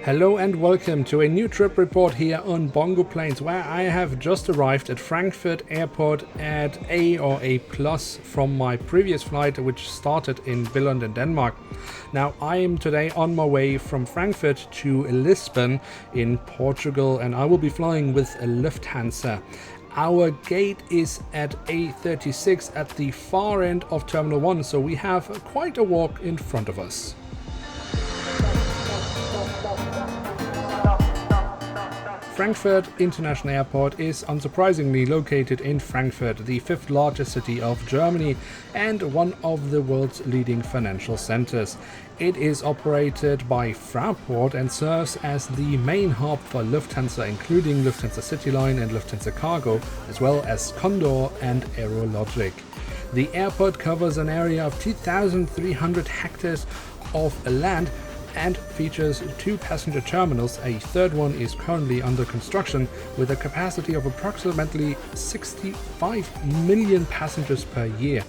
Hello and welcome to a new trip report here on BongoPlanes, where I have just arrived at Frankfurt Airport at A or A+ from my previous flight, which started in Billund in Denmark. Now I am today on my way from Frankfurt to Lisbon in Portugal, and I will be flying with Lufthansa. Our gate is at A36 at the far end of Terminal 1, so we have quite a walk in front of us. Frankfurt International Airport is unsurprisingly located in Frankfurt, the fifth largest city of Germany and one of the world's leading financial centers. It is operated by Fraport and serves as the main hub for Lufthansa, including Lufthansa CityLine and Lufthansa Cargo, as well as Condor and Aerologic. The airport covers an area of 2,300 hectares of land and features two passenger terminals. A third one is currently under construction with a capacity of approximately 65 million passengers per year.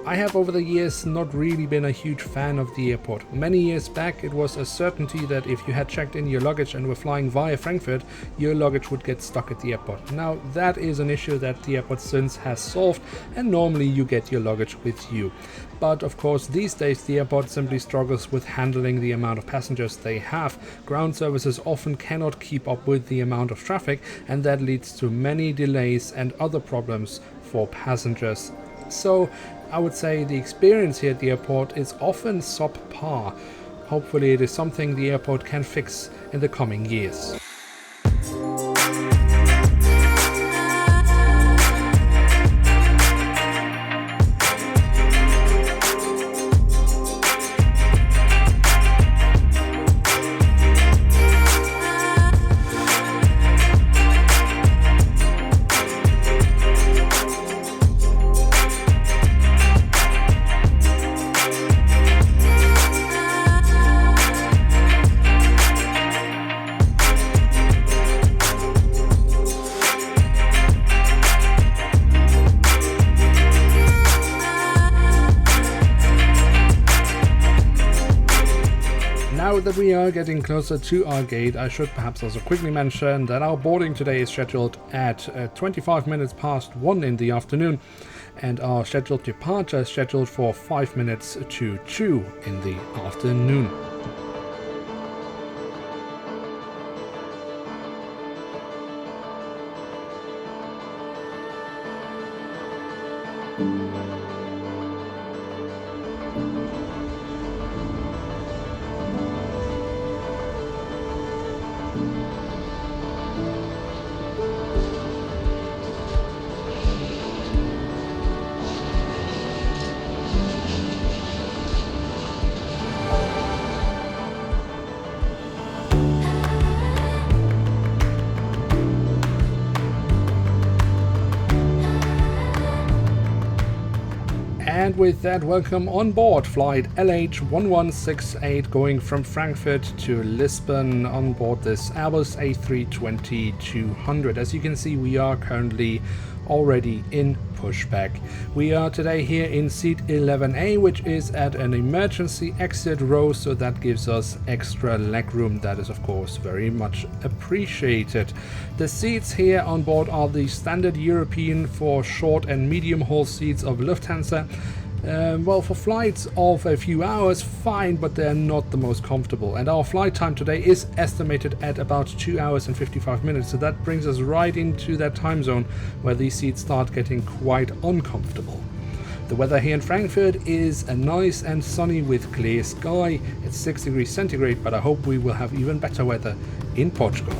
I have over the years not really been a huge fan of the airport. Many years back it was a certainty that if you had checked in your luggage and were flying via Frankfurt, your luggage would get stuck at the airport. Now that is an issue that the airport since has solved, and normally you get your luggage with you. But of course these days the airport simply struggles with handling the amount of passengers they have. Ground services often cannot keep up with the amount of traffic, and that leads to many delays and other problems for passengers. So I would say the experience here at the airport is often subpar. Hopefully it is something the airport can fix in the coming years. Now that we are getting closer to our gate, I should perhaps also quickly mention that our boarding today is scheduled at 25 minutes past 1 in the afternoon, and our scheduled departure is scheduled for 5 minutes to 2 in the afternoon. And with that, welcome on board flight LH1168 going from Frankfurt to Lisbon on board this Airbus A320-200. As you can see, we are currently already in pushback. We are today here in seat 11A, which is at an emergency exit row, so that gives us extra legroom. That is of course very much appreciated. The seats here on board are the standard European for short and medium haul seats of Lufthansa. Well, for flights of a few hours, fine, but they're not the most comfortable. And our flight time today is estimated at about 2 hours and 55 minutes. So that brings us right into that time zone where these seats start getting quite uncomfortable. The weather here in Frankfurt is nice and sunny with clear sky. It's 6 degrees centigrade, but I hope we will have even better weather in Portugal.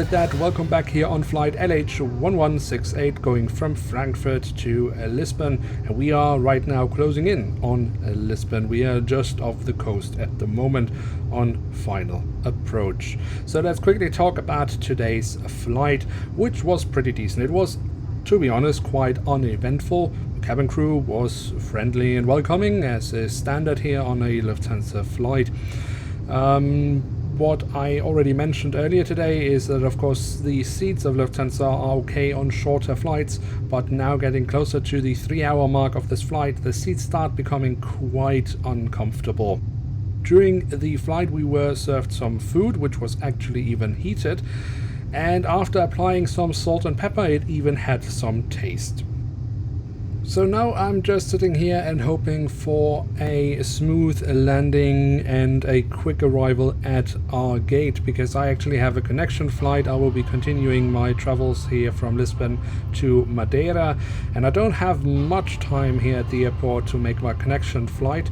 with that, welcome back here on flight LH1168 going from Frankfurt to Lisbon, and we are right now closing in on Lisbon. We are just off the coast at the moment on final approach. So let's quickly talk about today's flight, which was pretty decent. It was, to be honest, quite uneventful. The cabin crew was friendly and welcoming, as is standard here on a Lufthansa flight. What I already mentioned earlier today is that, of course, the seats of Lufthansa are okay on shorter flights, but now getting closer to the 3-hour mark of this flight, the seats start becoming quite uncomfortable. During the flight we were served some food, which was actually even heated, and after applying some salt and pepper it even had some taste. So now I'm just sitting here and hoping for a smooth landing and a quick arrival at our gate, because I actually have a connection flight. I will be continuing my travels here from Lisbon to Madeira, and I don't have much time here at the airport to make my connection flight.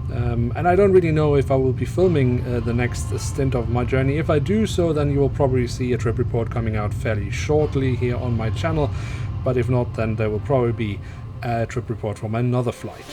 And I don't really know if I will be filming the next stint of my journey. If I do so, then you will probably see a trip report coming out fairly shortly here on my channel, but if not, then there will probably be a trip report from another flight.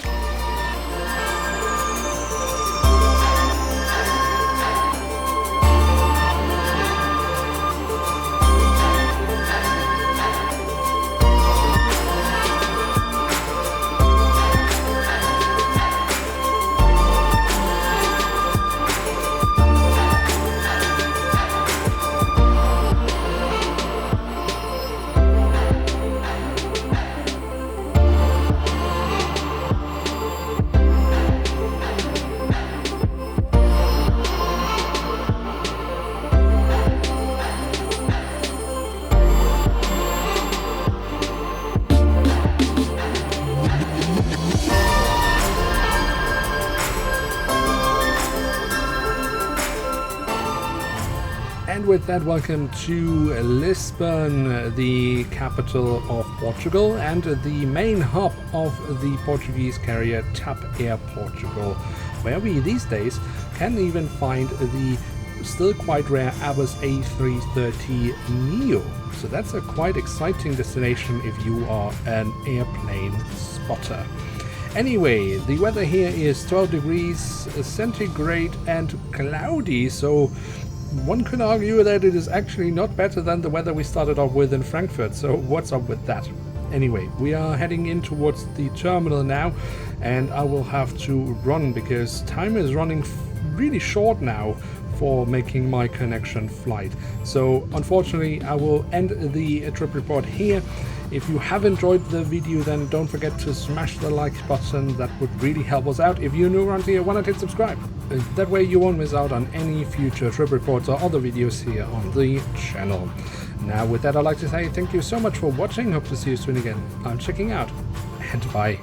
And with that, welcome to Lisbon, the capital of Portugal and the main hub of the Portuguese carrier TAP Air Portugal, where we these days can even find the still quite rare Airbus A320-200. So that's a quite exciting destination if you are an airplane spotter. Anyway, the weather here is 12 degrees centigrade and cloudy, so one could argue that it is actually not better than the weather we started off with in Frankfurt, so what's up with that? Anyway, we are heading in towards the terminal now, and I will have to run because time is running really short now for making my connection flight. So unfortunately I will end the trip report here. If you have enjoyed the video, then don't forget to smash the like button. That would really help us out. If you're new around here, why not hit subscribe? That way you won't miss out on any future trip reports or other videos here on the channel. Now with that, I'd like to say thank you so much for watching. Hope to see you soon again. I'm checking out, and bye.